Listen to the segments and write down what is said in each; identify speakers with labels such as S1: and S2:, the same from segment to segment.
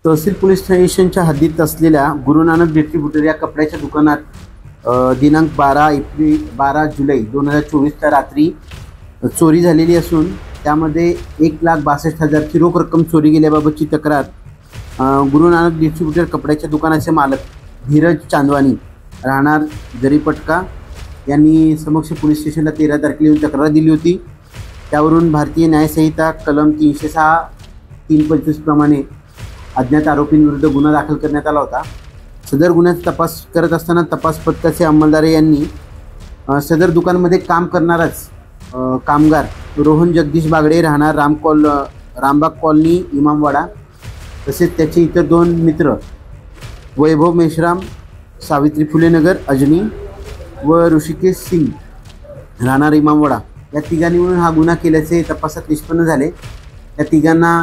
S1: तहसील police स्टेशनच्या हद्दीत असलेल्या गुरु नानक डिस्ट्रीब्युटर या कपड्याच्या दुकानात दिनांक 12 जुलै 2024 रात्री चोरी झालेली असून त्यामध्ये 1,62,000ची रोख रक्कम चोरी गेल्याबाबतची तक्रार गुरु नानक डिस्ट्रीब्युटर कपड्याच्या दुकानाचे मालक धीरज चांदवानी राहणार जरीपटका यांनी समक्ष पोलीस स्टेशनला 13 तारखेला येऊन तक्रार दिली होती। त्यावरून भारतीय न्यायसंहिता कलम 306 325 प्रमाणे अज्ञात आरोपींविरुद्ध गुन्हा दाखल करण्यात आला होता। सदर गुन्ह्याचा तपास करत असताना तपास पथकाचे अंमलदार यांनी सदर दुकानमध्ये काम करणाराच कामगार रोहन जगदीश बागडे राहणार रामबाग कॉलनी इमामवाडा तसेच त्याचे इतर 2 मित्र वैभव मेश्राम सावित्री फुले नगर अजनी व ऋषिकेश सिंग राहणार इमामवाडा या तिघांनी मिळून हा गुन्हा केल्याचे तपासात निष्पन्न झाले। या तिघांना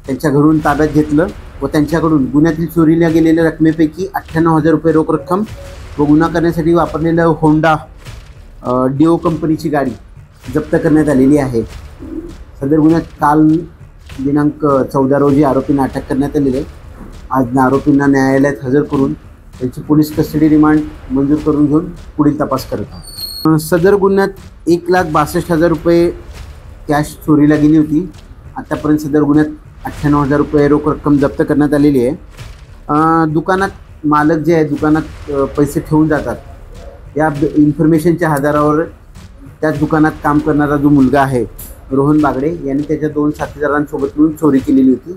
S1: त्यांच्या घरून ताब्यात घेतलं व त्यांच्याकडून गुन्ह्यातील चोरीला गेलेल्या रकमेपैकी 98,000 रुपये रोख रक्कम व गुन्हा करण्यासाठी वापरलेलं होंडा डिओ कंपनीची गाडी जप्त करण्यात आलेली आहे। सदर गुन्ह्यात काल दिनांक 14 रोजी आरोपींना अटक करण्यात आलेली आहे। आज आरोपींना न्यायालयात हजर करून त्यांची पोलीस कस्टडी रिमांड मंजूर करून घेऊन पुढील तपास करत आहोत। सदर गुन्ह्यात 1,62,000 रुपये कॅश चोरीला गेली होती। आतापर्यंत सदर गुन्ह्यात 98,000 रुपये रोख रक्कम जप्त करण्यात आलेली आहे। दुकानात मालक जे आहे दुकानात पैसे ठेवून जातात या इन्फॉर्मेशनच्या आधारावर त्याच दुकानात काम करणारा जो मुलगा आहे रोहन बागडे यांनी त्याच्या 2 साथीदारांसोबत मिळून चोरी केलेली होती।